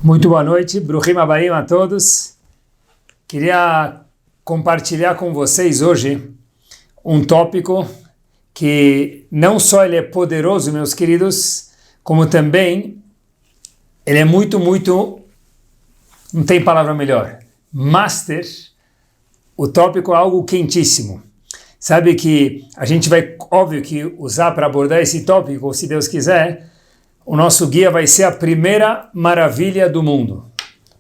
Muito boa noite, Bruhim Abayim a todos. Queria compartilhar com vocês hoje um tópico que não só ele é poderoso, meus queridos, como também ele é muito, não tem palavra melhor, master. O tópico é algo quentíssimo. Sabe que a gente vai, óbvio que usar para abordar esse tópico, se Deus quiser, o nosso guia vai ser a primeira maravilha do mundo.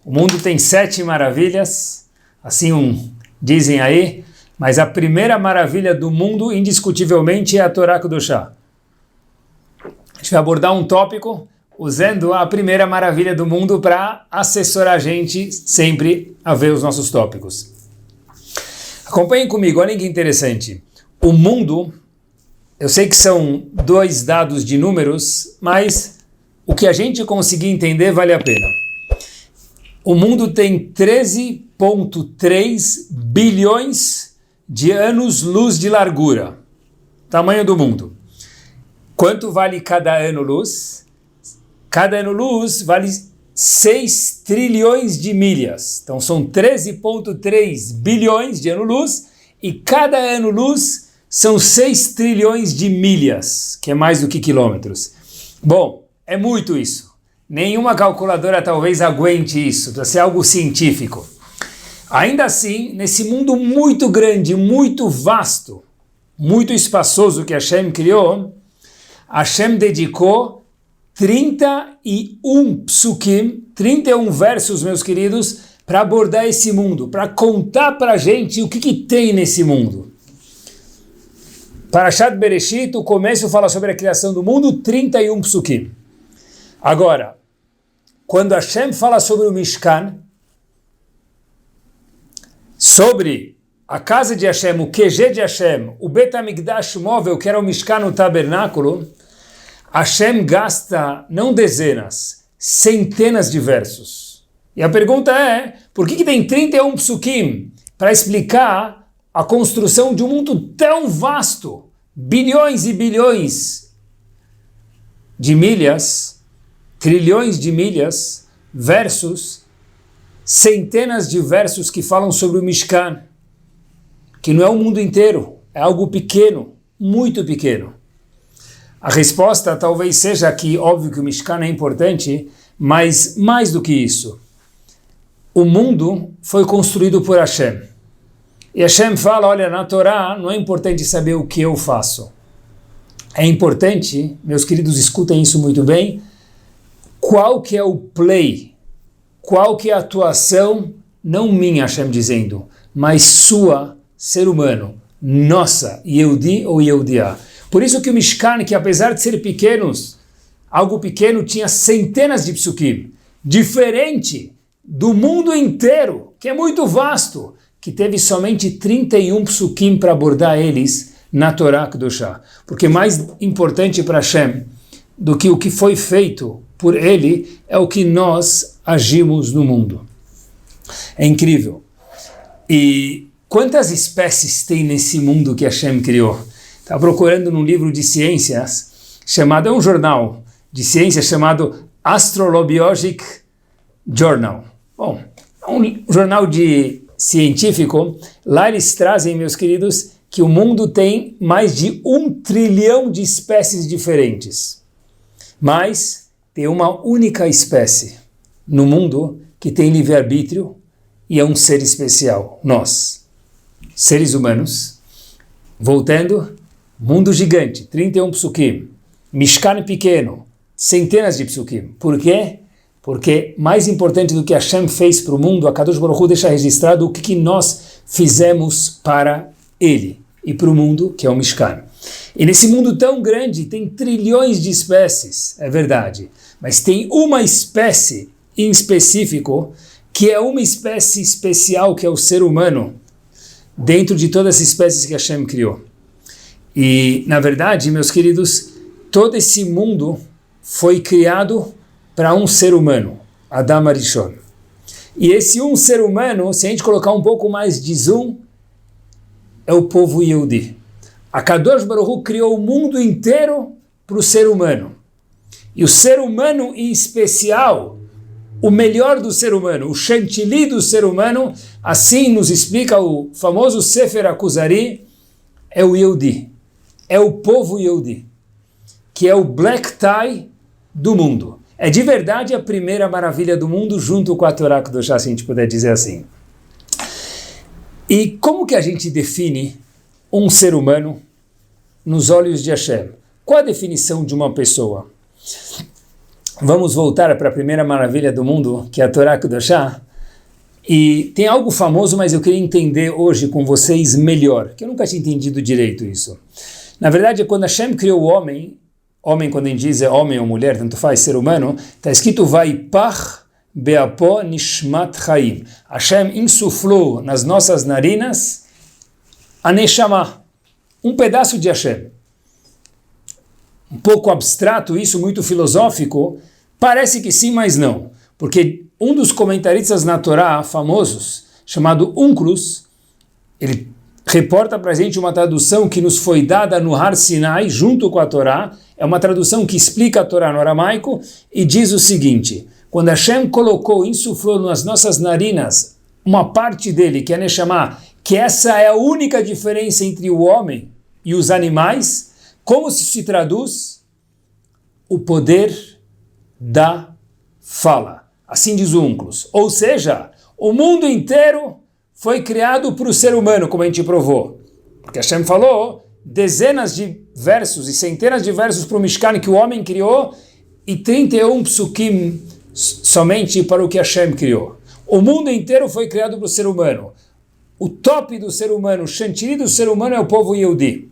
O mundo tem 7 maravilhas, assim dizem aí, mas a primeira maravilha do mundo, indiscutivelmente, é a Torá Kedoshá. A gente vai abordar um tópico usando a primeira maravilha do mundo para assessorar a gente sempre a ver os nossos tópicos. Acompanhem comigo, olhem que interessante. O mundo, eu sei que são 2 dados de números, mas o que a gente conseguir entender vale a pena. O mundo tem 13,3 bilhões de anos-luz de largura. Tamanho do mundo. Quanto vale cada ano-luz? Cada ano-luz vale 6 trilhões de milhas. Então são 13,3 bilhões de ano-luz e cada ano-luz são 6 trilhões de milhas, que é mais do que quilômetros. Bom, é muito isso. Nenhuma calculadora talvez aguente isso, para ser algo científico. Ainda assim, nesse mundo muito grande, muito vasto, muito espaçoso que Hashem criou, Hashem dedicou 31 psukim, 31 versos, meus queridos, para abordar esse mundo, para contar para a gente o que tem nesse mundo. Parashat Bereshit, o começo fala sobre a criação do mundo, 31 psukim. Agora, quando Hashem fala sobre o Mishkan, sobre a casa de Hashem, o QG de Hashem, o Bet HaMikdash móvel, que era o Mishkan, o tabernáculo, Hashem gasta não dezenas, centenas de versos. E a pergunta é, por que tem 31 psukim para explicar a construção de um mundo tão vasto, bilhões e bilhões de milhas, trilhões de milhas, versus centenas de versos que falam sobre o Mishkan, que não é o mundo inteiro, é algo pequeno, muito pequeno. A resposta talvez seja que, óbvio que o Mishkan é importante, mas mais do que isso, o mundo foi construído por Hashem. E Hashem fala, olha, na Torá não é importante saber o que eu faço. É importante, meus queridos, escutem isso muito bem, qual que é o play, qual que é a atuação, não minha, Hashem dizendo, mas sua, ser humano, nossa, Yehudi ou Yehudiá. Por isso que o Mishkan, que apesar de ser pequenos, algo pequeno, tinha centenas de psukim, diferente do mundo inteiro, que é muito vasto, que teve somente 31 psukim para abordar eles na Torá Kedoshá. Porque mais importante para Hashem do que o que foi feito por ele é o que nós agimos no mundo. É incrível. E quantas espécies tem nesse mundo que Hashem criou? Estava procurando num livro de ciências, chamado, é um jornal de ciências chamado Astrobiologic Journal. Bom, é um jornal científico. Lá eles trazem, meus queridos, que o mundo tem mais de 1 trilhão de espécies diferentes. Mas tem uma única espécie no mundo que tem livre-arbítrio e é um ser especial, nós, seres humanos. Voltando, mundo gigante, 31 psukim, Mishkan pequeno, centenas de psukim. Por quê? Porque mais importante do que Hashem fez para o mundo, a Kadosh Baruch Hu deixa registrado o que nós fizemos para ele e para o mundo, que é o Mishkan. E nesse mundo tão grande, tem trilhões de espécies, é verdade, mas tem uma espécie em específico, que é uma espécie especial, que é o ser humano, dentro de todas as espécies que Hashem criou. E, na verdade, meus queridos, todo esse mundo foi criado para um ser humano, Adam Arishon. E esse um ser humano, se a gente colocar um pouco mais de zoom, é o povo Yehudi. A Kadosh Baruch Hu criou o mundo inteiro para o ser humano. E o ser humano em especial o melhor do ser humano, o chantilly do ser humano, assim nos explica o famoso Sefer HaKuzari, é o Yehudi, é o povo Yehudi, que é o black tie do mundo. É de verdade a primeira maravilha do mundo, junto com a Torá Kedoshá, se a gente puder dizer assim. E como que a gente define um ser humano nos olhos de Hashem? Qual a definição de uma pessoa? Vamos voltar para a primeira maravilha do mundo, que é a Torá Kedoshá. E tem algo famoso, mas eu queria entender hoje com vocês melhor, que eu nunca tinha entendido direito isso. Na verdade, quando Hashem criou o homem, quando a gente diz é homem ou mulher, tanto faz, ser humano, está escrito Vaipach beapo nishmat chaim. Hashem insuflou nas nossas narinas a Neshama, um pedaço de Hashem. Um pouco abstrato isso, muito filosófico, parece que sim, mas não. Porque um dos comentaristas na Torá famosos, chamado Unclus, ele reporta para a gente uma tradução que nos foi dada no Har Sinai, junto com a Torá. É uma tradução que explica a Torá no aramaico e diz o seguinte: quando Hashem colocou, insuflou nas nossas narinas uma parte dele, que é Neshama, que essa é a única diferença entre o homem e os animais, como se traduz? O poder da fala. Assim diz o Unclus. Ou seja, o mundo inteiro foi criado para o ser humano, como a gente provou. Porque Hashem falou dezenas de versos e centenas de versos para o Mishkan que o homem criou e 31 psukim somente para o que Hashem criou. O mundo inteiro foi criado para o ser humano. O top do ser humano, o chantilly do ser humano é o povo Yehudi.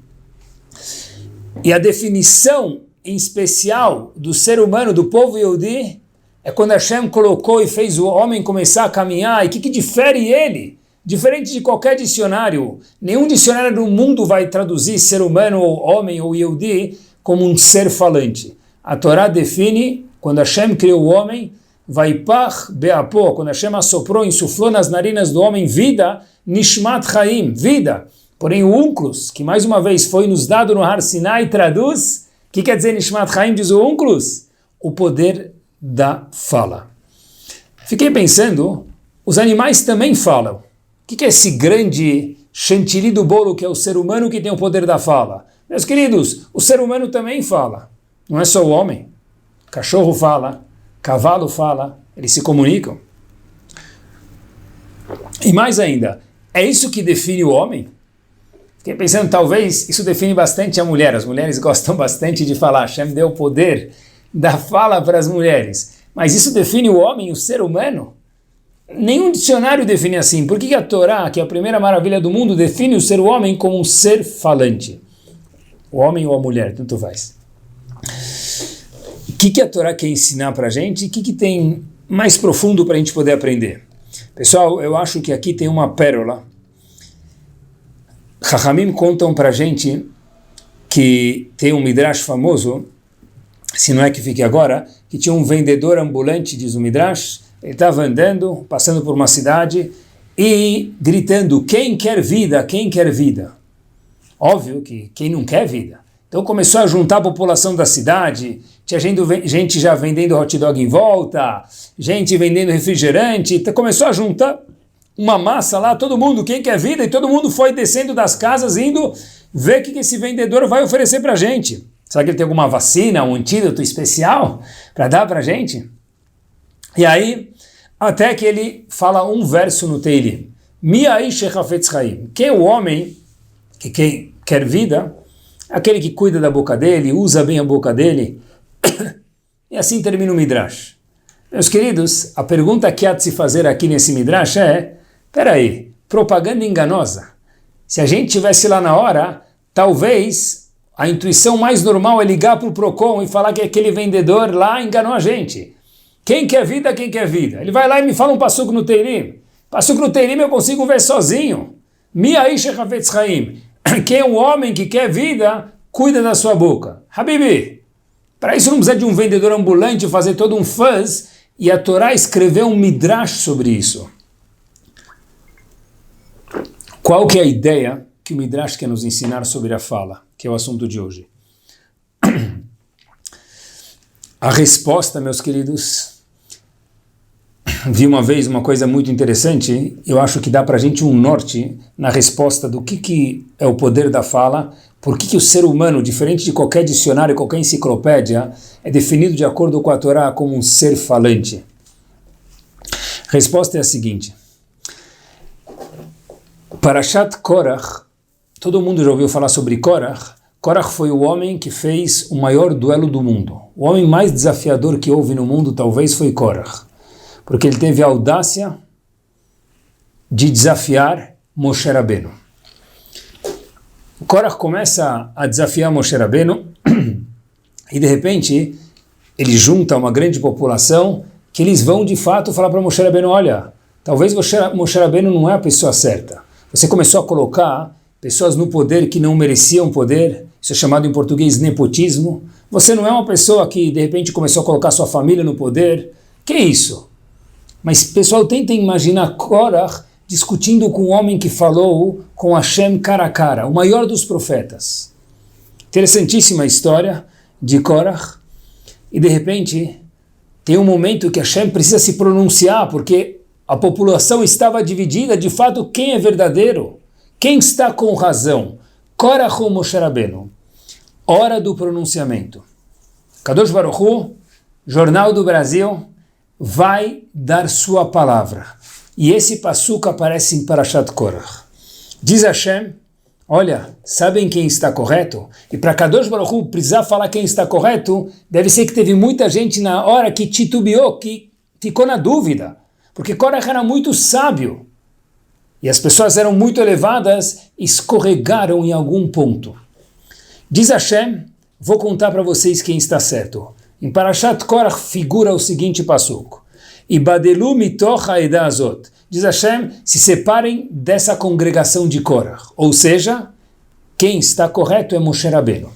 E a definição em especial do ser humano, do povo Yehudi, é quando Hashem colocou e fez o homem começar a caminhar. E o que difere ele? Diferente de qualquer dicionário, nenhum dicionário do mundo vai traduzir ser humano, ou homem, ou Yehudi, como um ser falante. A Torá define, quando Hashem criou o homem, Vaipach beapo, quando Hashem assoprou, insuflou nas narinas do homem vida, Nishmat Chaim, vida. Porém o Unclus, que mais uma vez foi nos dado no Har Sinai, traduz, o que quer dizer Nishmat Chaim, diz o Unclus? O poder da fala. Fiquei pensando, os animais também falam. O que é esse grande chantilly do bolo que é o ser humano que tem o poder da fala? Meus queridos, o ser humano também fala. Não é só o homem. Cachorro fala, cavalo fala, eles se comunicam. E mais ainda, é isso que define o homem? Fiquei pensando, talvez isso define bastante a mulher. As mulheres gostam bastante de falar. Hashem deu o poder da fala para as mulheres. Mas isso define o homem, o ser humano? Nenhum dicionário define assim. Por que a Torá, que é a primeira maravilha do mundo, define o ser homem como um ser falante? O homem ou a mulher, tanto faz. O que a Torá quer ensinar para a gente? O que tem mais profundo para a gente poder aprender? Pessoal, eu acho que aqui tem uma pérola. Chachamim contam para a gente que tem um midrash famoso, se não é que fique agora, que tinha um vendedor ambulante, diz o midrash. Ele estava andando, passando por uma cidade e gritando, quem quer vida, quem quer vida? Óbvio que quem não quer vida. Então começou a juntar a população da cidade, tinha gente já vendendo hot dog em volta, gente vendendo refrigerante, começou a juntar uma massa lá, todo mundo, quem quer vida? E todo mundo foi descendo das casas, indo ver o que esse vendedor vai oferecer para a gente. Será que ele tem alguma vacina, um antídoto especial para dar para a gente? E aí, até que ele fala um verso no Teilim. Mi'ai shechafetz chaim. Quem é o homem que quer vida? Aquele que cuida da boca dele, usa bem a boca dele. E assim termina o Midrash. Meus queridos, a pergunta que há de se fazer aqui nesse Midrash é, peraí, propaganda enganosa. Se a gente estivesse lá na hora, talvez a intuição mais normal é ligar para o Procon e falar que aquele vendedor lá enganou a gente. Quem quer vida, quem quer vida? Ele vai lá e me fala um passuco no Teilim. Passuco no Teilim eu consigo ver sozinho. Mi'ai shechafetz chaim. Quem é um homem que quer vida, cuida da sua boca. Habibi, para isso não precisa de um vendedor ambulante fazer todo um fuzz, e a Torá escreveu um midrash sobre isso. Qual que é a ideia que o midrash quer nos ensinar sobre a fala, que é o assunto de hoje? A resposta, meus queridos, vi uma vez uma coisa muito interessante, eu acho que dá para a gente um norte na resposta do que é o poder da fala, por que o ser humano, diferente de qualquer dicionário, qualquer enciclopédia, é definido de acordo com a Torá como um ser falante. A resposta é a seguinte: Parashat Korach, todo mundo já ouviu falar sobre Korach. Korach foi o homem que fez o maior duelo do mundo. O homem mais desafiador que houve no mundo talvez foi Korach, porque ele teve a audácia de desafiar Moshe Rabbeinu. Korach começa a desafiar Moshe Rabbeinu e de repente ele junta uma grande população que eles vão de fato falar para Moshe Rabbeinu: olha, talvez Moshe Rabbeinu não é a pessoa certa. Você começou a colocar pessoas no poder que não mereciam poder, isso é chamado em português nepotismo. Você não é uma pessoa que de repente começou a colocar sua família no poder. Que isso? Mas pessoal, tentem imaginar Korach discutindo com um homem que falou com Hashem cara a cara, o maior dos profetas. Interessantíssima história de Korach. E de repente tem um momento que Hashem precisa se pronunciar, porque a população estava dividida, de fato, quem é verdadeiro? Quem está com razão? Korach ou Moshe Rabbeinu? Hora do pronunciamento. Kadosh Baruch Hu, Jornal do Brasil, vai dar sua palavra. E esse passuca aparece em Parashat Korach. Diz Hashem: olha, sabem quem está correto? E para Kadosh Baruch Hu precisar falar quem está correto, deve ser que teve muita gente na hora que titubeou, que ficou na dúvida. Porque Korach era muito sábio. E as pessoas eram muito elevadas, escorregaram em algum ponto. Diz Hashem: vou contar para vocês quem está certo. Em Parashat Korach figura o seguinte passuco: Ibadelu mitoch haedah azot. Diz Hashem: se separem dessa congregação de Korach. Ou seja, quem está correto é Moshe Rabbeinu.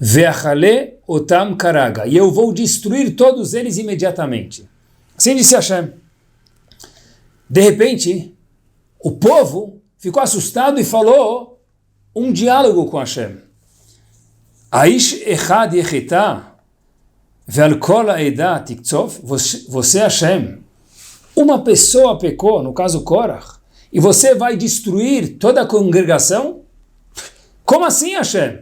Ve'achale otam karaga. E eu vou destruir todos eles imediatamente. Assim disse Hashem. De repente, o povo ficou assustado e falou um diálogo com Hashem. Aish echad yechita ve'al kol ha'edah tiktzov. Você, Hashem, uma pessoa pecou, no caso Korach, e você vai destruir toda a congregação? Como assim, Hashem?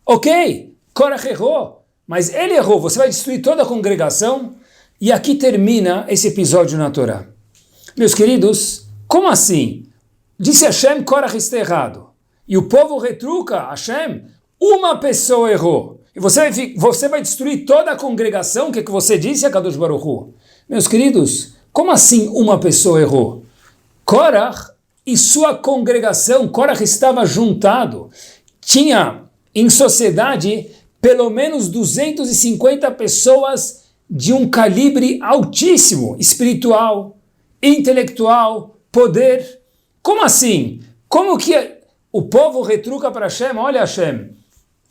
Ok, Korach errou, mas ele errou, você vai destruir toda a congregação? E aqui termina esse episódio na Torá. Meus queridos, como assim? Disse Hashem, Korach está errado. E o povo retruca: Hashem, uma pessoa errou. E você vai destruir toda a congregação? O que você disse, Kadosh Baruch Hu? Meus queridos, como assim uma pessoa errou? Korach e sua congregação, Korach estava juntado. Tinha em sociedade pelo menos 250 pessoas de um calibre altíssimo, espiritual, intelectual, poder. Como assim? Como que o povo retruca para Hashem? Olha, Hashem,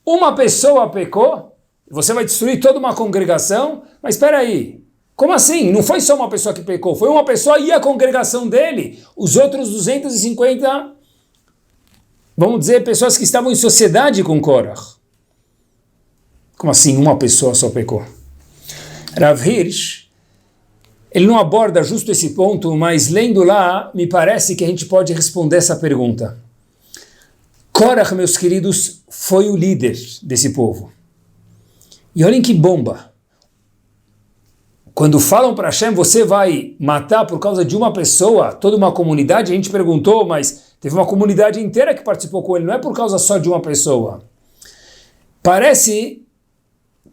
uma pessoa pecou, você vai destruir toda uma congregação? Mas espera aí, como assim? Não foi só uma pessoa que pecou, foi uma pessoa e a congregação dele. Os outros 250, vamos dizer, pessoas que estavam em sociedade com Korach. Como assim uma pessoa só pecou? Rav Hirsch, ele não aborda justo esse ponto, mas lendo lá, me parece que a gente pode responder essa pergunta. Korach, meus queridos, foi o líder desse povo. E olhem que bomba. Quando falam para Hashem, você vai matar por causa de uma pessoa, toda uma comunidade, a gente perguntou, mas teve uma comunidade inteira que participou com ele, não é por causa só de uma pessoa. Parece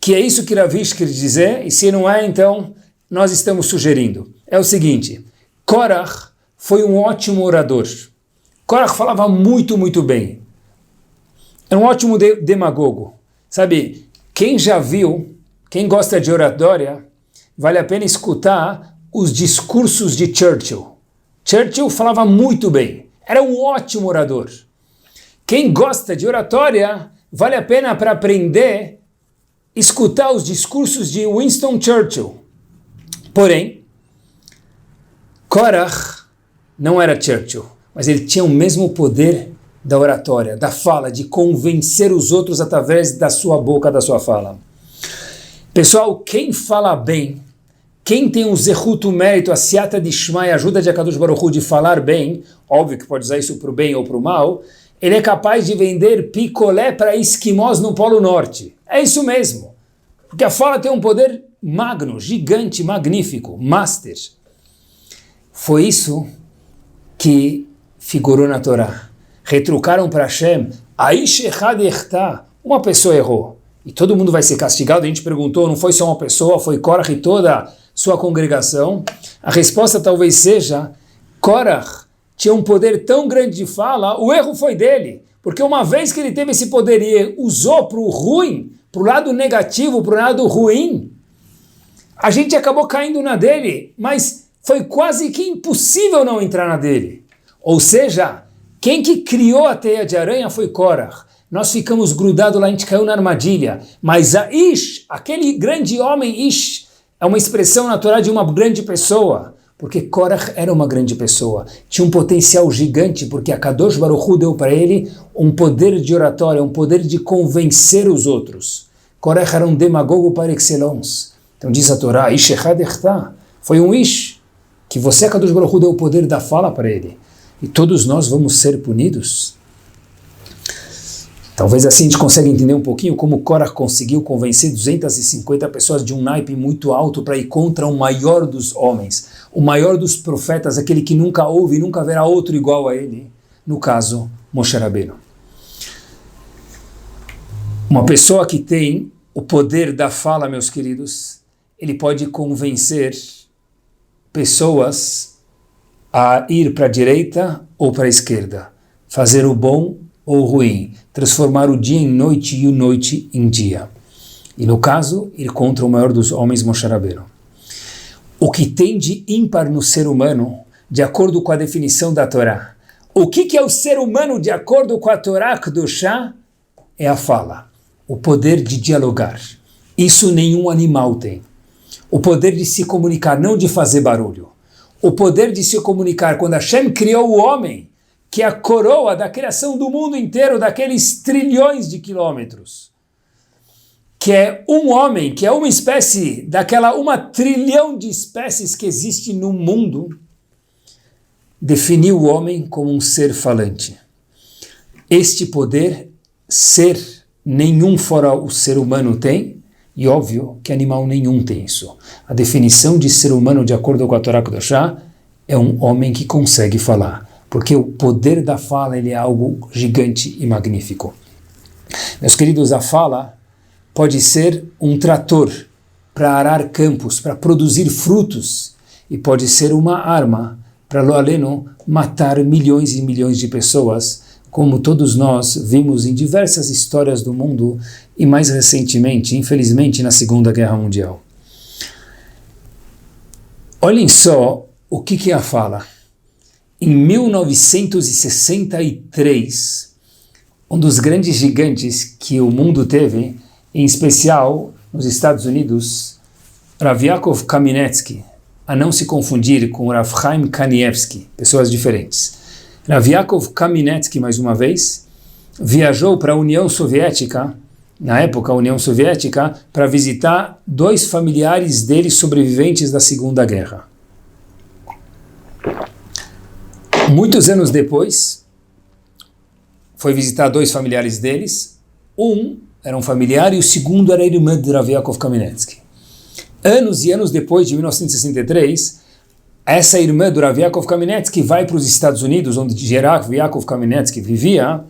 que é isso que Rav Hirsch quer dizer, e se não é, então nós estamos sugerindo. É o seguinte: Korach foi um ótimo orador. Korach falava muito, muito bem. É um ótimo demagogo. Sabe, quem já viu, quem gosta de oratória, vale a pena escutar os discursos de Churchill. Churchill falava muito bem. Era um ótimo orador. Quem gosta de oratória, vale a pena para aprender, escutar os discursos de Winston Churchill. Porém, Korach não era Churchill, mas ele tinha o mesmo poder da oratória, da fala, de convencer os outros através da sua boca, da sua fala. Pessoal, quem fala bem, quem tem o zehut, o mérito, a siata de Shmai, a ajuda de Akadosh Baruch Hu de falar bem, óbvio que pode usar isso para o bem ou para o mal, ele é capaz de vender picolé para esquimós no Polo Norte. É isso mesmo. Porque a fala tem um poder magno, gigante, magnífico, master. Foi isso que figurou na Torá. Retrucaram para Hashem, Aish echad echta, uma pessoa errou. E todo mundo vai ser castigado. A gente perguntou, não foi só uma pessoa, foi Korach e toda sua congregação. A resposta talvez seja, Korach tinha um poder tão grande de fala, o erro foi dele. Porque uma vez que ele teve esse poder e usou para o ruim, para o lado negativo, para o lado ruim, a gente acabou caindo na dele, mas foi quase que impossível não entrar na dele. Ou seja, quem que criou a teia de aranha foi Korach. Nós ficamos grudados lá, a gente caiu na armadilha. Mas a Ish, aquele grande homem Ish, é uma expressão natural de uma grande pessoa. Porque Korach era uma grande pessoa. Tinha um potencial gigante, porque a Kadosh Baruch Hu deu para ele um poder de oratória, um poder de convencer os outros. Korach era um demagogo par excellence. Então diz a Torá, Ish echad echta. Foi um Ish, que você, a Kadosh Baruch Hu, deu o poder da fala para ele. E todos nós vamos ser punidos. Talvez assim a gente consiga entender um pouquinho como Korach conseguiu convencer 250 pessoas de um naipe muito alto para ir contra o maior dos homens, o maior dos profetas, aquele que nunca houve e nunca haverá outro igual a ele, no caso, Moshe Rabbeinu. Uma pessoa que tem o poder da fala, meus queridos, ele pode convencer pessoas a ir para a direita ou para a esquerda, fazer o bom ou ruim, transformar o dia em noite e a noite em dia. E no caso, ir contra o maior dos homens, Moshe Rabbeinu. O que tem de ímpar no ser humano, de acordo com a definição da Torá. O que é o ser humano de acordo com a Torá Kedoshá? É a fala, o poder de dialogar. Isso nenhum animal tem. O poder de se comunicar, não de fazer barulho. O poder de se comunicar. Quando Hashem criou o homem, que é a coroa da criação do mundo inteiro, daqueles trilhões de quilômetros, que é um homem, que é uma espécie, daquela 1 trilhão de espécies que existe no mundo, definiu o homem como um ser falante. Este poder, ser nenhum fora o ser humano tem, e óbvio que animal nenhum tem isso. A definição de ser humano, de acordo com a Torá Kedoshá, é um homem que consegue falar. Porque o poder da fala ele é algo gigante e magnífico. Meus queridos, a fala pode ser um trator para arar campos, para produzir frutos, e pode ser uma arma para, lo aleno, matar milhões e milhões de pessoas, como todos nós vimos em diversas histórias do mundo, e mais recentemente, infelizmente, na Segunda Guerra Mundial. Olhem só o que é a fala. Em 1963, um dos grandes gigantes que o mundo teve, em especial nos Estados Unidos, Rav Yaakov Kamenetsky, a não se confundir com Rav Chaim Kanievsky, pessoas diferentes. Rav Yaakov Kamenetsky, mais uma vez, viajou para a União Soviética, na época a União Soviética, para visitar 2 familiares dele sobreviventes da Segunda Guerra. Muitos anos depois, foi visitar 2 familiares deles. Um era um familiar e o segundo era a irmã de Rav Yaakov Kamenetsky. Anos e anos depois, de 1963, essa irmã do Rav Yaakov Kamenetsky vai para os Estados Unidos, onde Rav Yaakov Kamenetsky vivia,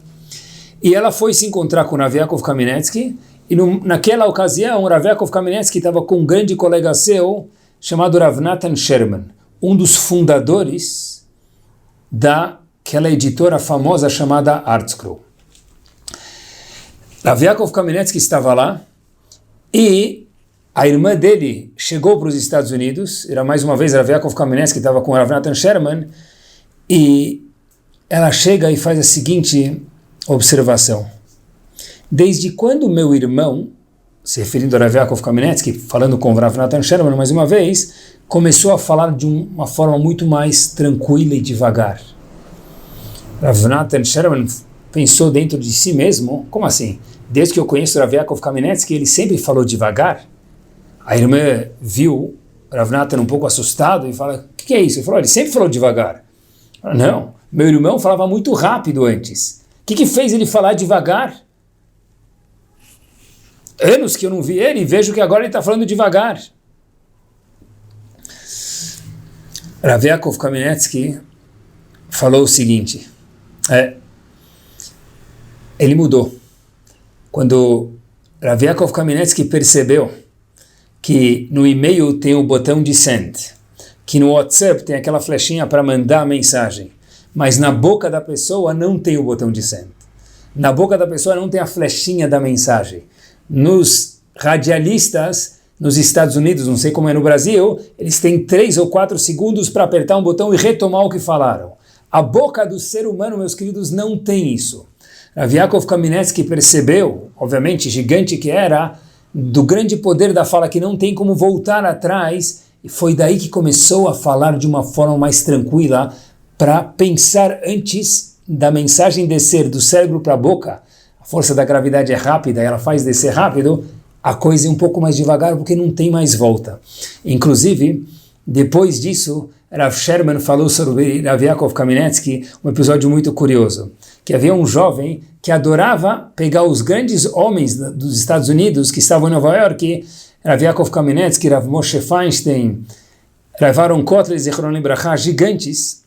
e ela foi se encontrar com Rav Yaakov Kamenetsky, e naquela ocasião, Rav Yaakov Kamenetsky estava com um grande colega seu, chamado Rav Natan Sherman, um dos fundadores daquela editora famosa chamada ArtScroll. Rav Yaakov Kamenetsky estava lá e a irmã dele chegou para os Estados Unidos. Era mais uma vez Rav Yaakov Kamenetsky que estava com Rav Natan Sherman, e ela chega e faz a seguinte observação: desde quando meu irmão, se referindo a Rav Yaakov Kamenetsky, falando com Rav Natan Sherman mais uma vez, começou a falar de uma forma muito mais tranquila e devagar. Rav Natan Sherman pensou dentro de si mesmo, como assim? Desde que eu conheço Rav Yaakov Kamenetsky, ele sempre falou devagar. A irmã viu Rav Natan um pouco assustado e fala, o que é isso? Ele falou, ele sempre falou devagar. Fala, não, meu irmão falava muito rápido antes. O que fez ele falar devagar? Anos que eu não vi ele e vejo que agora ele está falando devagar. Rav Yaakov Kamenetsky falou o seguinte, ele mudou. Quando Rav Yaakov Kamenetsky percebeu que no e-mail tem o botão de send, que no WhatsApp tem aquela flechinha para mandar a mensagem, mas na boca da pessoa não tem o botão de send. Na boca da pessoa não tem a flechinha da mensagem. Nos radialistas, nos Estados Unidos, não sei como é no Brasil, eles têm 3 ou 4 segundos para apertar um botão e retomar o que falaram. A boca do ser humano, meus queridos, não tem isso. Rav Yaakov Kamenetsky percebeu, obviamente, gigante que era, do grande poder da fala que não tem como voltar atrás, e foi daí que começou a falar de uma forma mais tranquila, para pensar antes da mensagem descer do cérebro para a boca. A força da gravidade é rápida, ela faz descer rápido, a coisa é um pouco mais devagar porque não tem mais volta. Inclusive, depois disso, Rav Sherman falou sobre Rav Yaakov Kamenetsky, um episódio muito curioso, que havia um jovem que adorava pegar os grandes homens dos Estados Unidos que estavam em Nova York, Rav Yaakov Kamenetsky, Rav Moshe Feinstein, Rav Aaron Kotler, Zichron Libraha, gigantes,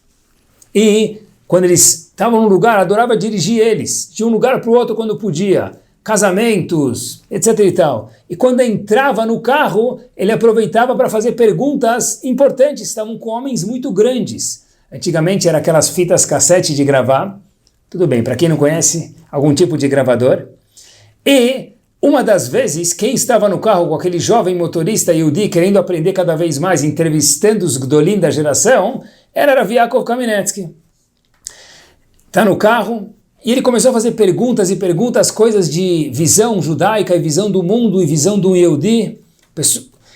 e quando eles estavam num lugar, adorava dirigir eles, de um lugar para o outro quando podia, casamentos, etc. e tal. E quando entrava no carro, ele aproveitava para fazer perguntas importantes, estavam com homens muito grandes. Antigamente eram aquelas fitas cassete de gravar, tudo bem, para quem não conhece, algum tipo de gravador. E uma das vezes, quem estava no carro com aquele jovem motorista Yehudi, querendo aprender cada vez mais, entrevistando os Gdolim da geração, era Rav Yaakov Kamenetsky. Está no carro, e ele começou a fazer perguntas e perguntas, coisas de visão judaica e visão do mundo e visão do Yehudi.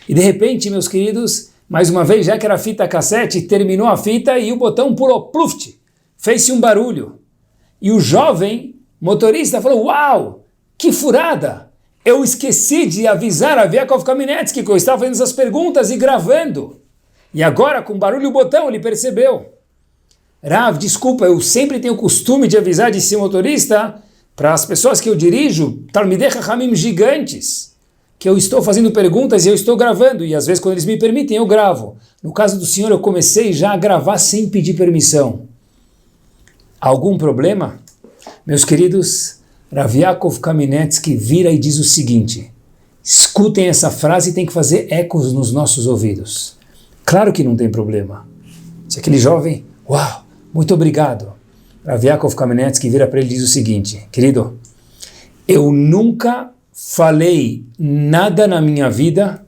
E de repente, meus queridos, mais uma vez, já que era fita cassete, terminou a fita e o botão pulou, pluft, fez-se um barulho. E o jovem motorista falou, uau, que furada! Eu esqueci de avisar a Rav Yaakov Kamenetsky que eu estava fazendo essas perguntas e gravando. E agora, com barulho o botão, ele percebeu. Rav, desculpa, eu sempre tenho o costume de avisar de ser motorista para as pessoas que eu dirijo, Talmidei Chachamim gigantes, que eu estou fazendo perguntas e eu estou gravando, e às vezes quando eles me permitem eu gravo. No caso do senhor, eu comecei já a gravar sem pedir permissão. Algum problema? Meus queridos, Rav Yaakov Kamenetsky vira e diz o seguinte, escutem essa frase e tem que fazer ecos nos nossos ouvidos. Claro que não tem problema. Se aquele jovem, uau, muito obrigado. Rav Yaakov Kamenetsky vira para ele e diz o seguinte, querido, eu nunca falei nada na minha vida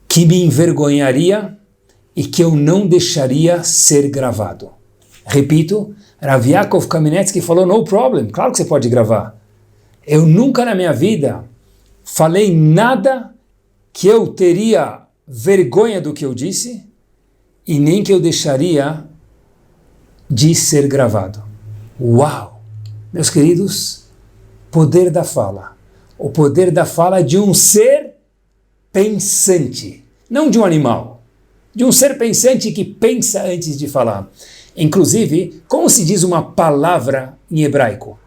que me envergonharia e que eu não deixaria ser gravado. Repito, Rav Yaakov Kamenetsky falou, no problem, claro que você pode gravar. Eu nunca na minha vida falei nada que eu teria vergonha do que eu disse e nem que eu deixaria de ser gravado. Uau! Meus queridos, poder da fala. O poder da fala de um ser pensante, não de um animal. De um ser pensante que pensa antes de falar. Inclusive, como se diz uma palavra em hebraico?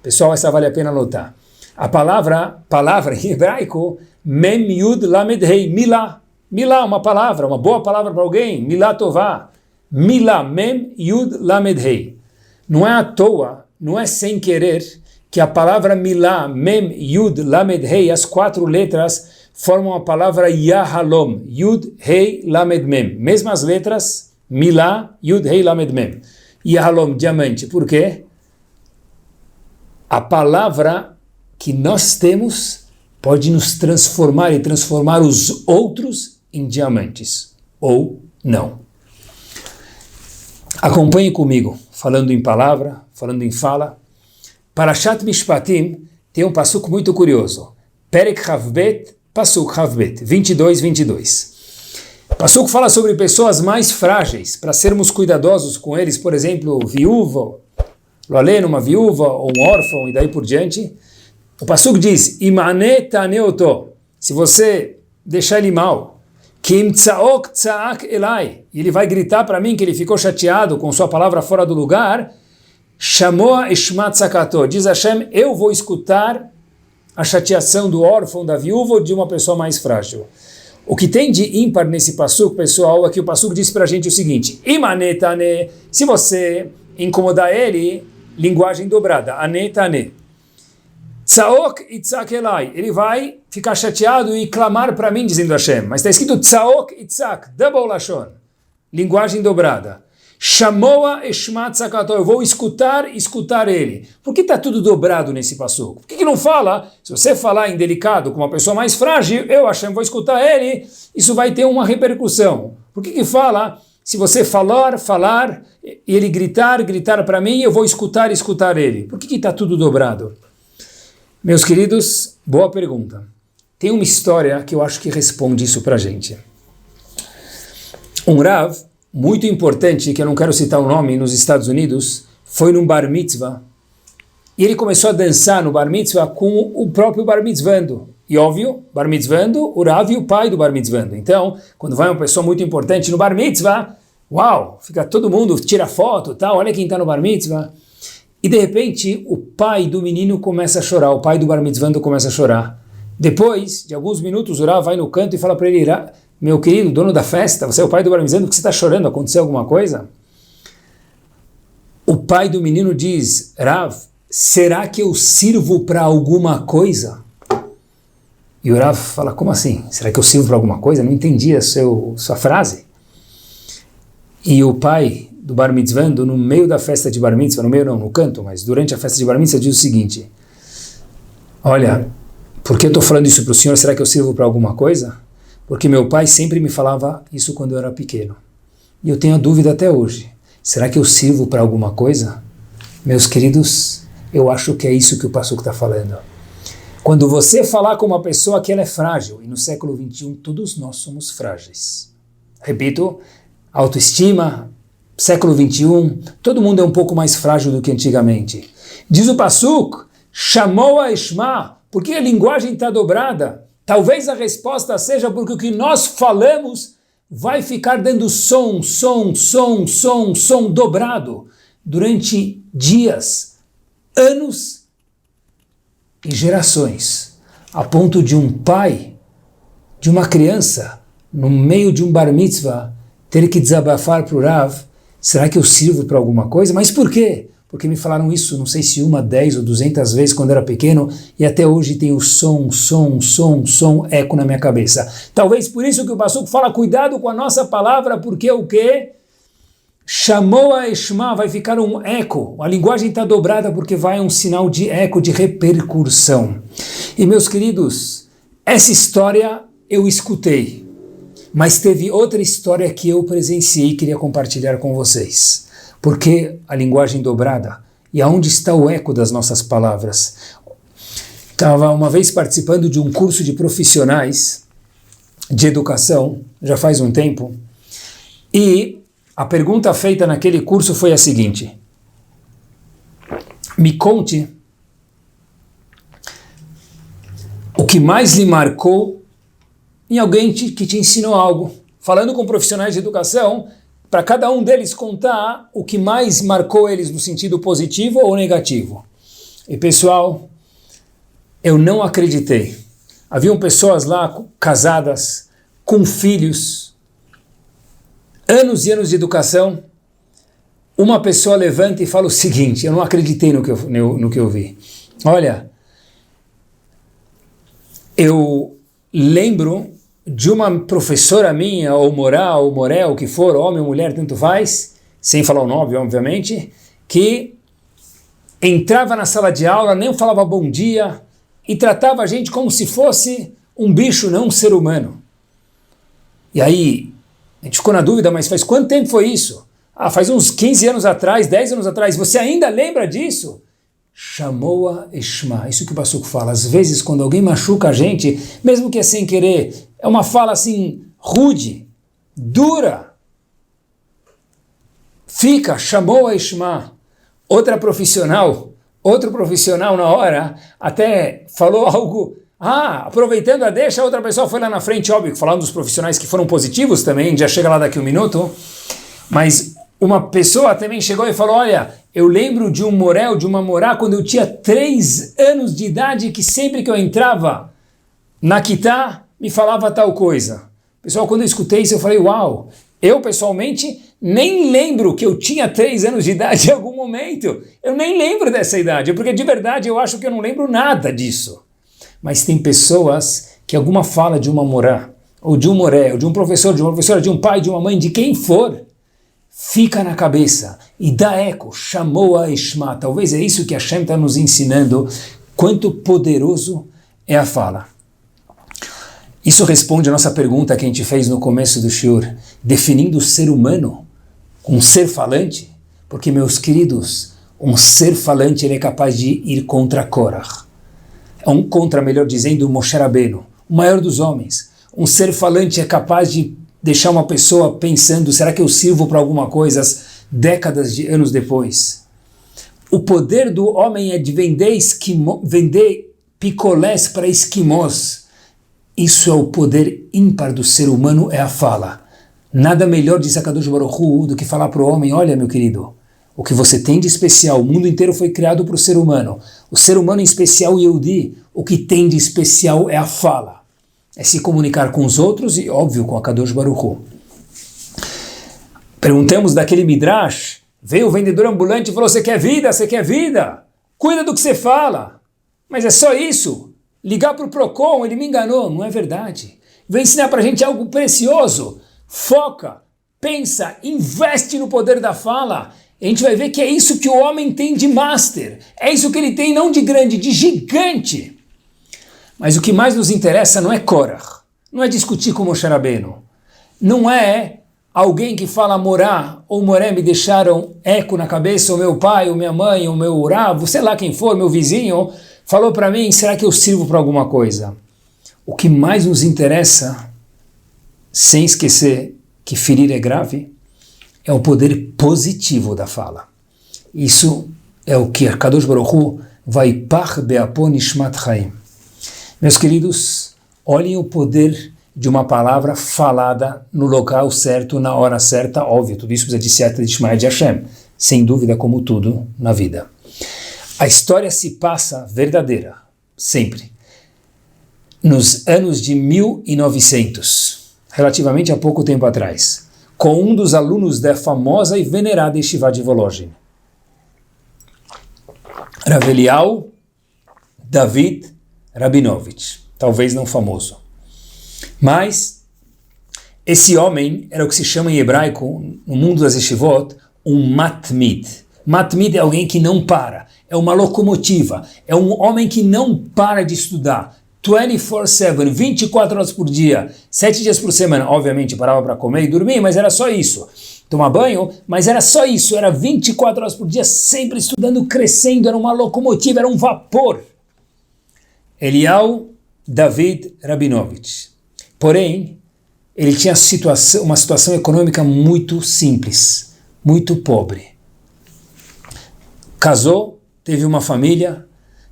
Pessoal, essa vale a pena anotar. A palavra em hebraico, mem yud lamed hei, milá. Milá, uma palavra, uma boa palavra para alguém, milá tová. Milá, mem yud lamed hei. Não é à toa, não é sem querer, que a palavra milá, mem yud lamed hei, as 4 letras, formam a palavra yahalom, yud hei lamed mem. Mesmas letras, milá, yud hei lamed mem. Yahalom, diamante. Por quê? A palavra que nós temos pode nos transformar e transformar os outros em diamantes, ou não. Acompanhe comigo, falando em palavra, falando em fala. Parashat Mishpatim tem um passuco muito curioso. Perek Chavbet, passuco Chavbet, 22. Passuco fala sobre pessoas mais frágeis, para sermos cuidadosos com eles, por exemplo, viúva, lo aleno, uma viúva, ou um órfão, e daí por diante. O passuco diz, Imane taneoto, se você deixar ele mal, Kim tzaok tzaak elai. E ele vai gritar para mim que ele ficou chateado com sua palavra fora do lugar. Shamoa eshma tzakato. Diz Hashem, eu vou escutar a chateação do órfão, da viúva ou de uma pessoa mais frágil. O que tem de ímpar nesse passuco, pessoal, é que o passuco diz para a gente o seguinte: Imanetane, se você incomodar ele, linguagem dobrada, anetane. Tzaok e tzak elai, ele vai ficar chateado e clamar para mim, dizendo Hashem. Mas está escrito tzaok e tzak, double lashon, linguagem dobrada. Shamoa eshma tzakato, eu vou escutar ele. Por que está tudo dobrado nesse passuco? Por que não fala, se você falar indelicado com uma pessoa mais frágil, eu, Hashem, vou escutar ele, isso vai ter uma repercussão. Por que fala, se você falar, e ele gritar para mim, eu vou escutar ele? Por que está tudo dobrado? Meus queridos, boa pergunta. Tem uma história que eu acho que responde isso para a gente. Um Rav muito importante, que eu não quero citar o nome, nos Estados Unidos, foi num bar mitzvah, e ele começou a dançar no bar mitzvah com o próprio bar mitzvando. E óbvio, bar mitzvando, o Rav e o pai do bar mitzvando. Então, quando vai uma pessoa muito importante no bar mitzvah, uau, fica todo mundo, tira foto, tal, olha quem está no bar mitzvah. E de repente, o pai do menino começa a chorar, o pai do bar mitzvando começa a chorar. Depois de alguns minutos, o Rav vai no canto e fala para ele: meu querido, dono da festa, você é o pai do bar mitzvando, por que você está chorando? Aconteceu alguma coisa? O pai do menino diz: Rav, será que eu sirvo para alguma coisa? E o Rav fala: como assim? Será que eu sirvo para alguma coisa? Não entendi a sua frase. E o pai do bar mitzvando, no meio da festa de bar mitzvah, no meio não, no canto, mas durante a festa de bar mitzvah, diz o seguinte: olha, por que eu estou falando isso para o senhor? Será que eu sirvo para alguma coisa? Porque meu pai sempre me falava isso quando eu era pequeno. E eu tenho a dúvida até hoje. Será que eu sirvo para alguma coisa? Meus queridos, eu acho que é isso que o passuco está falando. Quando você falar com uma pessoa que ela é frágil, e no século XXI todos nós somos frágeis. Repito, autoestima, século XXI, todo mundo é um pouco mais frágil do que antigamente. Diz o passuco, Shamoa eshma, por que a linguagem está dobrada? Talvez a resposta seja porque o que nós falamos vai ficar dando som dobrado durante dias, anos e gerações, a ponto de um pai, de uma criança, no meio de um bar mitzvah, ter que desabafar para o Rav: será que eu sirvo para alguma coisa? Mas por quê? Porque me falaram isso, não sei se 1, 10 ou 200 vezes quando era pequeno, e até hoje tem o som, eco na minha cabeça. Talvez por isso que o passuco fala: cuidado com a nossa palavra, porque o quê? Chamou a Eshma, vai ficar um eco. A linguagem está dobrada porque vai um sinal de eco, de repercussão. E meus queridos, essa história eu escutei, mas teve outra história que eu presenciei e queria compartilhar com vocês. Porque a linguagem dobrada, e aonde está o eco das nossas palavras? Estava uma vez participando de um curso de profissionais de educação, já faz um tempo, e a pergunta feita naquele curso foi a seguinte: me conte o que mais lhe marcou em alguém que te ensinou algo. Falando com profissionais de educação, para cada um deles contar o que mais marcou eles no sentido positivo ou negativo. E pessoal, eu não acreditei. Haviam pessoas lá casadas, com filhos, anos e anos de educação. Uma pessoa levanta e fala o seguinte: eu não acreditei no que eu vi. Olha, eu lembro de uma professora minha, ou moral, ou morel, o que for, homem ou mulher, tanto faz, sem falar o nome, obviamente, que entrava na sala de aula, nem falava bom dia, e tratava a gente como se fosse um bicho, não um ser humano. E aí, a gente ficou na dúvida, mas faz quanto tempo foi isso? Ah, faz uns 15 anos atrás, 10 anos atrás, você ainda lembra disso? Shamoa eshma, isso que o passuco fala. Às vezes, quando alguém machuca a gente, mesmo que é sem querer, é uma fala assim, rude, dura. Fica, Shamoa eshma. Outro profissional na hora, até falou algo Aproveitando a deixa, outra pessoa foi lá na frente, óbvio, falando dos profissionais que foram positivos também, já chega lá daqui um minuto, mas uma pessoa também chegou e falou, olha, eu lembro de um morel, de uma morá, quando eu tinha 3 anos de idade, que sempre que eu entrava na Kitá, me falava tal coisa. Pessoal, quando eu escutei isso, eu falei, uau, eu pessoalmente nem lembro que eu tinha 3 anos de idade em algum momento. Eu nem lembro dessa idade, porque de verdade eu acho que eu não lembro nada disso. Mas tem pessoas que alguma fala de uma morá, ou de um moré, ou de um professor, de uma professora, de um pai, de uma mãe, de quem for, fica na cabeça e dá eco, chamou a Ishma. Talvez é isso que Hashem está nos ensinando, quanto poderoso é a fala. Isso responde a nossa pergunta que a gente fez no começo do shiur, definindo o ser humano, um ser falante, porque, meus queridos, um ser falante ele é capaz de ir contra Korach. Contra, melhor dizendo, Moshe Rabbeinu, o maior dos homens. Um ser falante é capaz de deixar uma pessoa pensando, será que eu sirvo para alguma coisa décadas de anos depois? O poder do homem é de vender picolés para esquimós. Isso é o poder ímpar do ser humano, é a fala. Nada melhor, diz Akadosh Baruch Hu, do que falar para o homem, olha meu querido, o que você tem de especial, o mundo inteiro foi criado para o ser humano. O ser humano em especial, o Yehudi, o que tem de especial é a fala. É se comunicar com os outros e, óbvio, com Akadosh Baruch Hu. Perguntamos daquele Midrash, veio o vendedor ambulante e falou, você quer vida? Você quer vida? Cuida do que você fala. Mas é só isso? Ligar para o Procon, ele me enganou. Não é verdade. Vem ensinar para a gente algo precioso. Foca, pensa, investe no poder da fala. A gente vai ver que é isso que o homem tem de master. É isso que ele tem não de grande, de gigante. Mas o que mais nos interessa não é Korach. Não é discutir com Moshe Rabbeinu. Não é alguém que fala morá ou moré me deixaram eco na cabeça, ou meu pai, ou minha mãe, ou meu uravo, sei lá quem for, meu vizinho, falou para mim, será que eu sirvo para alguma coisa? O que mais nos interessa, sem esquecer que ferir é grave, é o poder positivo da fala. Isso é o que Kadosh Baruch Hu vai par be'apon nishmat chaim. Meus queridos, olhem o poder de uma palavra falada no local certo, na hora certa, óbvio, tudo isso precisa de Siyata Dishmaya de Hashem, sem dúvida como tudo na vida. A história se passa verdadeira, sempre, nos anos de 1900, relativamente há pouco tempo atrás, com um dos alunos da famosa e venerada Yeshiva de Volozhin, Rav Eliyahu David Rabinovich, talvez não famoso. Mas esse homem era o que se chama em hebraico, no mundo das yeshivot, um matmid. Matmid é alguém que não para, é uma locomotiva, é um homem que não para de estudar, 24/7, 24 horas por dia, 7 dias por semana. Obviamente parava para comer e dormir, mas era só isso. Tomar banho, mas era só isso, era 24 horas por dia, sempre estudando, crescendo, era uma locomotiva, era um vapor. Eliyahu David Rabinovich. Porém, ele tinha uma situação econômica muito simples, muito pobre. Casou, teve uma família,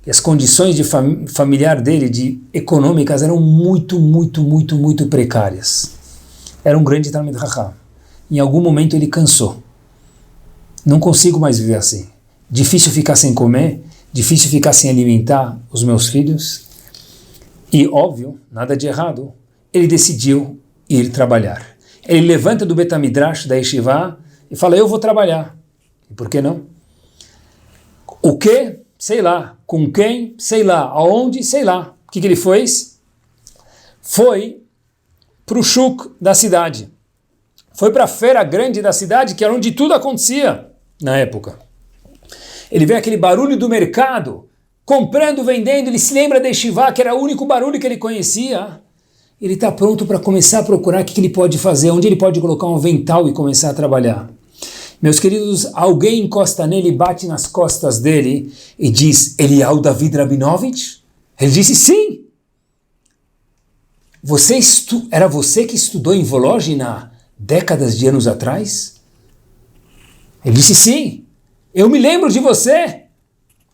e as condições de familiar dele, econômicas, eram muito precárias. Era um grande Talmid Chacham. Em algum momento ele cansou. Não consigo mais viver assim. Difícil ficar sem comer, difícil ficar sem alimentar os meus filhos. E, óbvio, nada de errado, ele decidiu ir trabalhar. Ele levanta do Betamidrash, da Yeshiva, e fala, eu vou trabalhar. E por que não? O quê? Sei lá. Com quem? Sei lá. Aonde? Sei lá. O que ele fez? Foi para o shuk da cidade. Foi para a feira grande da cidade, que era onde tudo acontecia na época. Ele vê aquele barulho do mercado, comprando, vendendo, ele se lembra da Yeshiva, que era o único barulho que ele conhecia. Ele está pronto para começar a procurar o que ele pode fazer, onde ele pode colocar um avental e começar a trabalhar. Meus queridos, alguém encosta nele, bate nas costas dele e diz, Eliyahu David Rabinovich? Ele disse, sim. Era você que estudou em Volozhin há décadas de anos atrás? Ele disse, sim. Eu me lembro de você.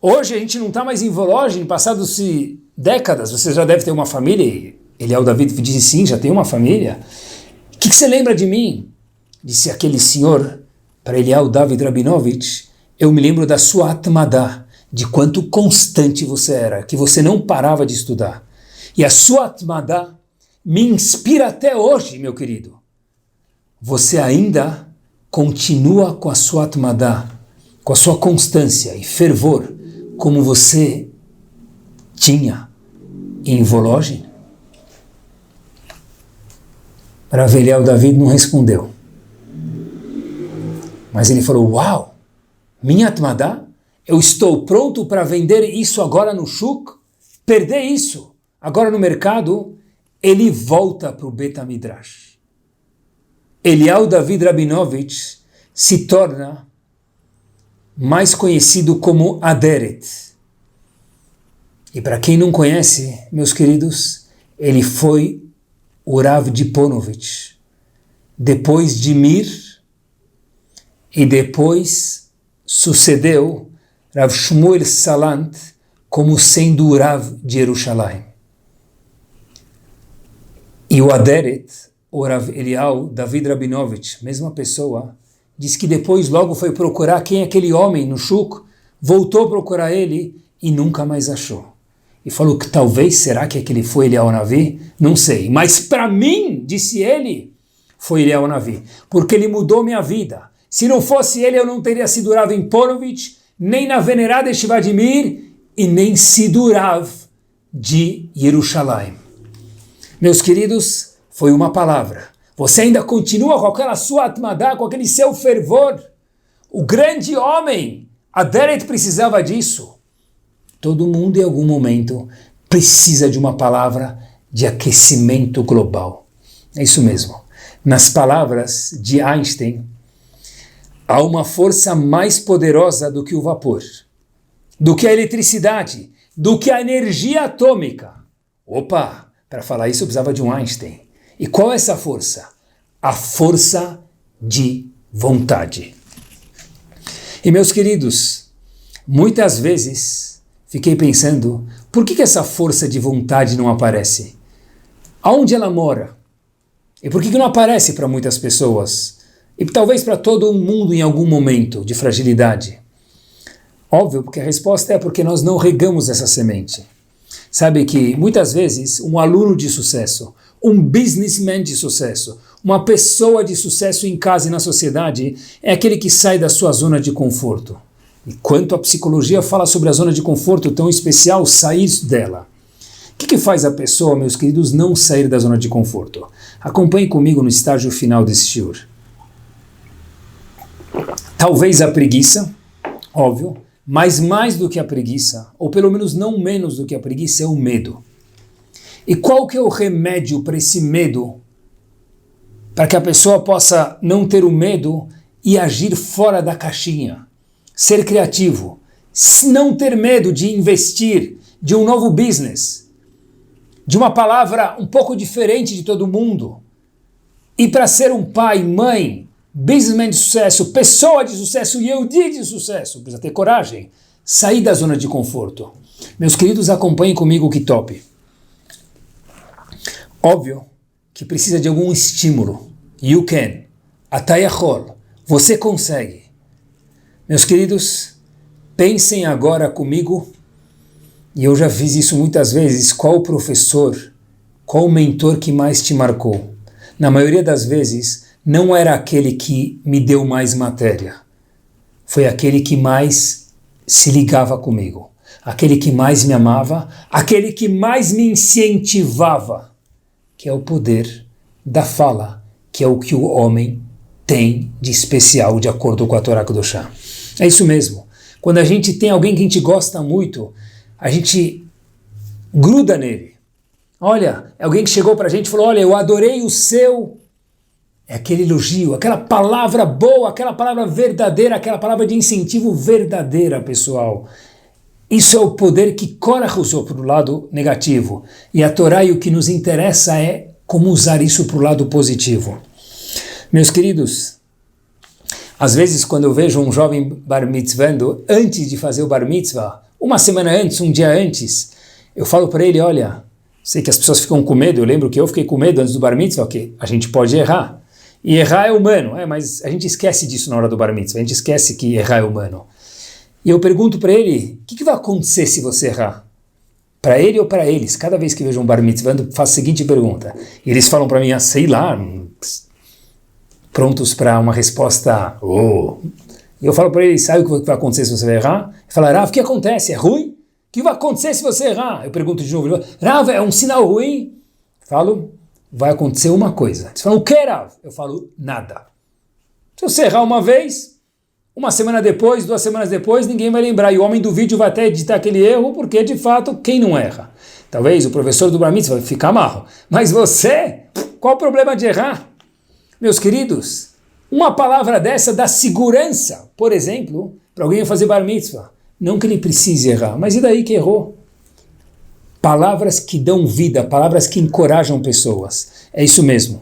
Hoje a gente não está mais em Volozhin, passados-se décadas, você já deve ter uma família. Eliyahu David disse, sim, já tenho uma família. O que você lembra de mim? Disse aquele senhor para Eliyahu David Rabinovich, eu me lembro da sua atmadá, de quanto constante você era, que você não parava de estudar. E a sua atmadá me inspira até hoje, meu querido. Você ainda continua com a sua atmadá, com a sua constância e fervor, como você tinha em Volozhin? Rav Eliyahu David não respondeu. Mas ele falou, uau, minha atmadá? Eu estou pronto para vender isso agora no shuk? Perder isso agora no mercado? Ele volta para o Bet HaMidrash. Eliyahu David Rabinovich se torna mais conhecido como Aderet. E para quem não conhece, meus queridos, ele foi o Rav de Ponovitch, depois de Mir, e depois sucedeu Rav Shmuel Salant como sendo o Rav de Jerusalém. E o Aderet, o Rav Eliyahu David Rabinovich, mesma pessoa, diz que depois logo foi procurar quem é aquele homem no shuk, voltou a procurar ele e nunca mais achou. E falou que talvez, será que aquele foi Eliyahu Navi? Não sei, mas para mim, disse ele, foi Eliyahu Navi, porque ele mudou minha vida. Se não fosse ele, eu não teria sido Rav em Ponovitch, nem na venerada Yeshiva de Mir, e nem sido Rav de Jerusalém. Meus queridos, foi uma palavra. Você ainda continua com aquela sua atmadá, com aquele seu fervor. O grande homem, Aderet, precisava disso. Todo mundo em algum momento precisa de uma palavra de aquecimento global. É isso mesmo. Nas palavras de Einstein, há uma força mais poderosa do que o vapor, do que a eletricidade, do que a energia atômica. Opa! Para falar isso eu precisava de um Einstein. E qual é essa força? A força de vontade. E meus queridos, muitas vezes fiquei pensando, por que essa força de vontade não aparece? Aonde ela mora? E por que não aparece para muitas pessoas? E talvez para todo o mundo em algum momento de fragilidade? Óbvio, porque a resposta é porque nós não regamos essa semente. Sabe que muitas vezes um aluno de sucesso, um businessman de sucesso, uma pessoa de sucesso em casa e na sociedade é aquele que sai da sua zona de conforto. E quanto a psicologia fala sobre a zona de conforto tão especial, sair dela. O que faz a pessoa, meus queridos, não sair da zona de conforto? Acompanhe comigo no estágio final desse shiur. Talvez a preguiça, óbvio, mas mais do que a preguiça, ou pelo menos não menos do que a preguiça, é o medo. E qual que é o remédio para esse medo? Para que a pessoa possa não ter o medo e agir fora da caixinha. Ser criativo. Não ter medo de investir, de um novo business. De uma palavra um pouco diferente de todo mundo. E para ser um pai, mãe, businessman de sucesso, pessoa de sucesso, Yehudi de sucesso, precisa ter coragem, sair da zona de conforto. Meus queridos, acompanhem comigo o que top. Óbvio que precisa de algum estímulo. You can. Atayachol. Você consegue. Meus queridos, pensem agora comigo, e eu já fiz isso muitas vezes, qual o professor, qual o mentor que mais te marcou? Na maioria das vezes, não era aquele que me deu mais matéria. Foi aquele que mais se ligava comigo. Aquele que mais me amava. Aquele que mais me incentivava. Que é o poder da fala. Que é o que o homem tem de especial de acordo com a Torá Kedoshá. É isso mesmo. Quando a gente tem alguém que a gente gosta muito, a gente gruda nele. Olha, alguém que chegou para a gente e falou, olha, eu adorei o seu... É aquele elogio, aquela palavra boa, aquela palavra verdadeira, aquela palavra de incentivo verdadeira, pessoal. Isso é o poder que Korach usou para o lado negativo. E a Torá, e o que nos interessa é como usar isso para o lado positivo. Meus queridos, às vezes quando eu vejo um jovem bar mitzvando, antes de fazer o bar mitzvah, uma semana antes, um dia antes, Eu falo para ele, olha, sei que as pessoas ficam com medo, eu lembro que eu fiquei com medo antes do bar mitzvah, que a gente pode errar. E errar é humano, mas a gente esquece disso na hora do bar mitzvah, a gente esquece que errar é humano. E eu pergunto para ele, o que vai acontecer se você errar? Para ele ou para eles? Cada vez que vejo um bar mitzvah, eu faço a seguinte pergunta. E eles falam para mim, sei lá, prontos para uma resposta, E eu falo para ele, sabe o que vai acontecer se você vai errar? Ele fala, Rav, o que acontece? É ruim? O que vai acontecer se você errar? Eu pergunto de novo, Rav, é um sinal ruim? Eu falo, vai acontecer uma coisa. Eles falam, o que, Rav? Eu falo, nada. Se você errar uma vez, uma semana depois, 2 semanas depois, ninguém vai lembrar. E o homem do vídeo vai até editar aquele erro, porque, de fato, quem não erra? Talvez o professor do bar mitzvah vai ficar marro. Mas você, qual o problema de errar? Meus queridos, uma palavra dessa dá segurança, por exemplo, para alguém fazer bar mitzvah. Não que ele precise errar, mas e daí que errou? Palavras que dão vida, palavras que encorajam pessoas. É isso mesmo.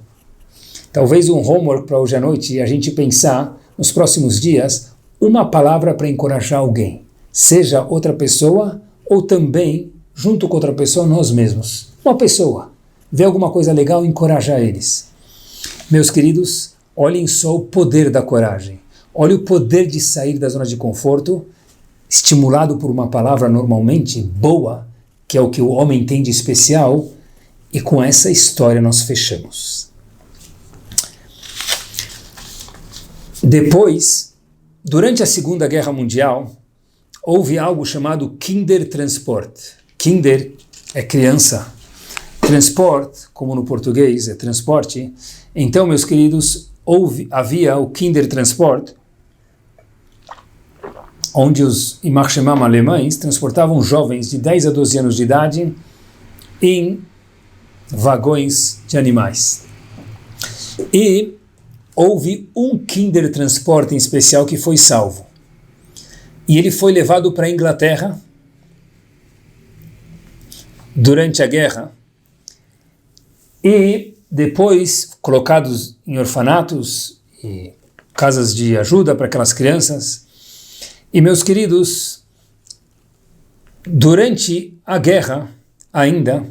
Talvez um homework para hoje à noite e a gente pensar, nos próximos dias, uma palavra para encorajar alguém. Seja outra pessoa ou também, junto com outra pessoa, nós mesmos. Uma pessoa. Vê alguma coisa legal e encorajar eles. Meus queridos, olhem só o poder da coragem. Olhem o poder de sair da zona de conforto, estimulado por uma palavra normalmente boa, que é o que o homem tem de especial, e com essa história nós fechamos. Depois, durante a Segunda Guerra Mundial, houve algo chamado Kindertransport. Kinder é criança. Transport, como no português é transporte. Então, meus queridos, havia o Kindertransport, onde os Imach Shemam alemães transportavam jovens de 10 a 12 anos de idade em vagões de animais. E houve um Kindertransport em especial que foi salvo. E ele foi levado para a Inglaterra durante a guerra e depois colocados em orfanatos e casas de ajuda para aquelas crianças. E, meus queridos, durante a guerra ainda,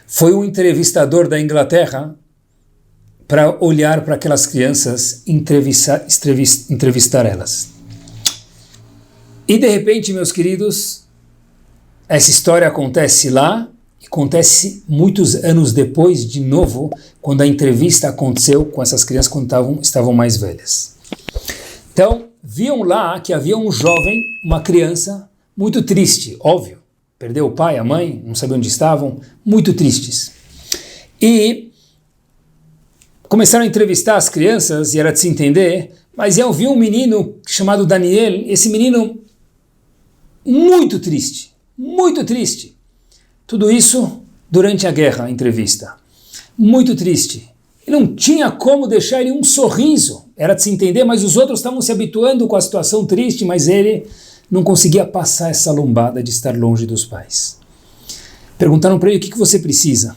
foi um entrevistador da Inglaterra para olhar para aquelas crianças, entrevistar elas. E, de repente, meus queridos, essa história acontece lá, e acontece muitos anos depois, de novo, quando a entrevista aconteceu com essas crianças quando estavam mais velhas. Então, viam lá que havia um jovem, uma criança, muito triste, óbvio. Perdeu o pai, a mãe, não sabia onde estavam, muito tristes. E começaram a entrevistar as crianças, e era de se entender, mas eu vi um menino chamado Daniel, esse menino muito triste, muito triste. Tudo isso durante a guerra, a entrevista. Muito triste. E não tinha como deixar ele um sorriso. Era de se entender, mas os outros estavam se habituando com a situação triste, mas ele não conseguia passar essa lombada de estar longe dos pais. Perguntaram para ele, o que você precisa?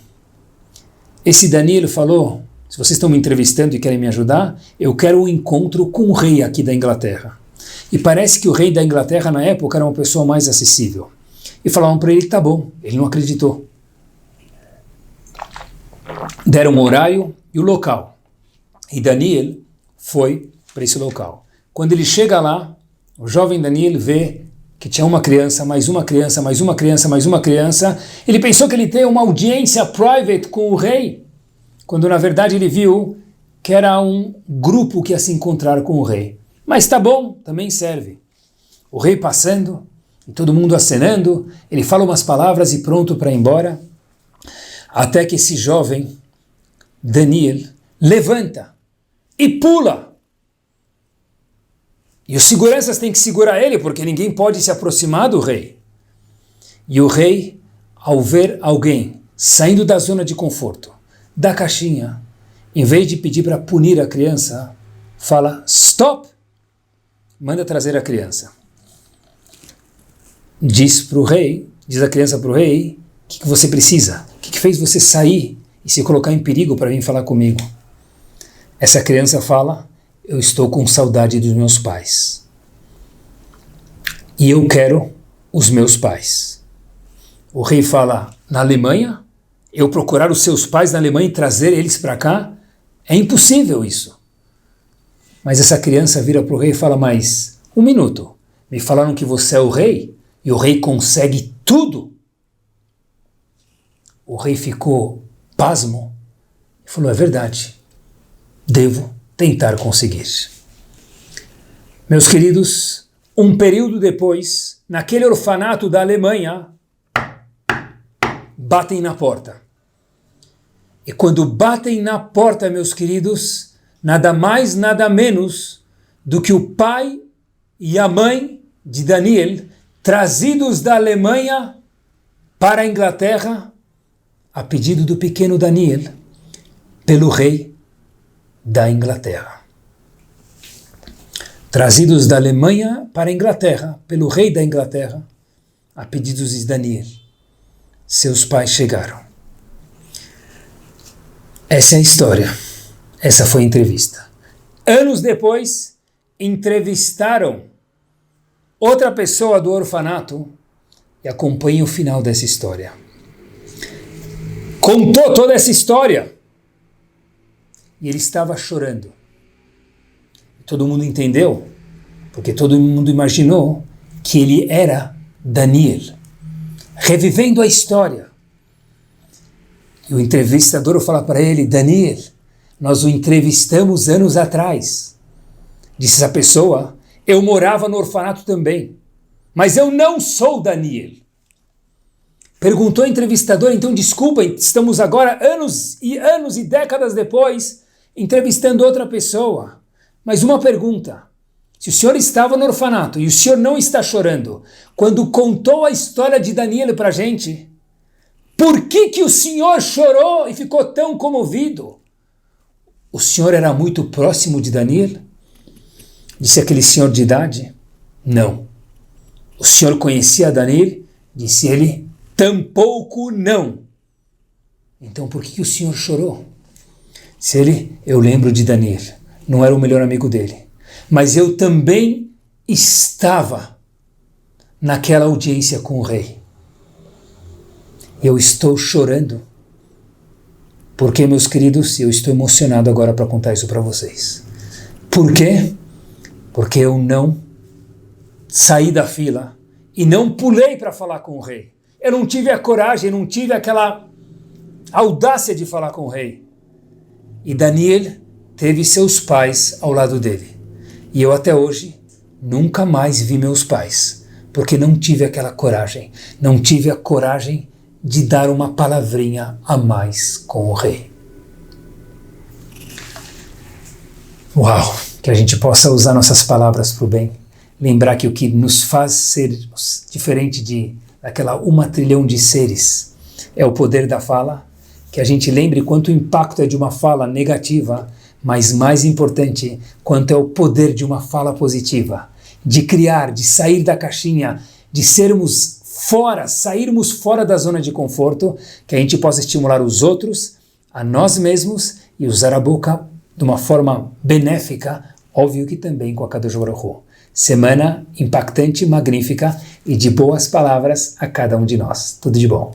Esse Daniel falou, se vocês estão me entrevistando e querem me ajudar, eu quero um encontro com o rei aqui da Inglaterra. E parece que o rei da Inglaterra na época era uma pessoa mais acessível. E falavam para ele, tá bom, ele não acreditou. Deram um horário e o local. E Daniel foi para esse local. Quando ele chega lá, o jovem Daniel vê que tinha uma criança, mais uma criança, mais uma criança, mais uma criança. Ele pensou que ele teria uma audiência private com o rei, quando na verdade ele viu que era um grupo que ia se encontrar com o rei. Mas tá bom, também serve. O rei passando, e todo mundo acenando, ele fala umas palavras e pronto para ir embora, até que esse jovem, Daniel, levanta e pula. E os seguranças têm que segurar ele, porque ninguém pode se aproximar do rei. E o rei, ao ver alguém saindo da zona de conforto, da caixinha, em vez de pedir para punir a criança, fala, stop, manda trazer a criança. Diz a criança para o rei, o que você precisa? O que fez você sair e se colocar em perigo para vir falar comigo? Essa criança fala, eu estou com saudade dos meus pais. E eu quero os meus pais. O rei fala, na Alemanha? Eu procurar os seus pais na Alemanha e trazer eles para cá? É impossível isso. Mas essa criança vira para o rei e fala, mas, um minuto, me falaram que você é o rei? E o rei consegue tudo? O rei ficou pasmo e falou, é verdade, devo tentar conseguir. Meus queridos, um período depois, naquele orfanato da Alemanha, batem na porta. E quando batem na porta, meus queridos, nada mais, nada menos do que o pai e a mãe de Daniel, trazidos da Alemanha para a Inglaterra, a pedido do pequeno Daniel, pelo rei da Inglaterra. Trazidos da Alemanha para a Inglaterra, pelo rei da Inglaterra, a pedidos de Daniel. Seus pais chegaram. Essa é a história. Essa foi a entrevista. Anos depois, entrevistaram outra pessoa do orfanato e acompanhem o final dessa história. Contou toda essa história e ele estava chorando. Todo mundo entendeu, porque todo mundo imaginou que ele era Daniel, revivendo a história. E o entrevistador fala para ele, Daniel, nós o entrevistamos anos atrás. Disse essa pessoa, eu morava no orfanato também, mas eu não sou Daniel. Perguntou o entrevistador, então desculpa, estamos agora anos e décadas depois, entrevistando outra pessoa. Mas uma pergunta, se o senhor estava no orfanato e o senhor não está chorando, quando contou a história de Daniel para a gente, por que o senhor chorou e ficou tão comovido? O senhor era muito próximo de Daniel? Disse aquele senhor de idade. Não. O senhor conhecia Daniel? Disse ele, tampouco não. Então por que o senhor chorou? Disse ele, eu lembro de Daniel. Não era o melhor amigo dele. Mas eu também estava naquela audiência com o rei. Eu estou chorando. Porque, meus queridos, eu estou emocionado agora para contar isso para vocês. Por quê? Porque eu não saí da fila e não pulei para falar com o rei. Eu não tive a coragem, não tive aquela audácia de falar com o rei. E Daniel teve seus pais ao lado dele. E eu até hoje nunca mais vi meus pais, porque não tive aquela coragem, não tive a coragem de dar uma palavrinha a mais com o rei. Uau! Que a gente possa usar nossas palavras para o bem. Lembrar que o que nos faz ser diferente daquela 1 trilhão de seres é o poder da fala. Que a gente lembre quanto o impacto é de uma fala negativa, mas mais importante, quanto é o poder de uma fala positiva. De criar, de sair da caixinha, de sairmos fora da zona de conforto, que a gente possa estimular os outros, a nós mesmos e usar a boca de uma forma benéfica, óbvio que também com a Kadosh Baruch Hu. Semana impactante, magnífica e de boas palavras a cada um de nós. Tudo de bom.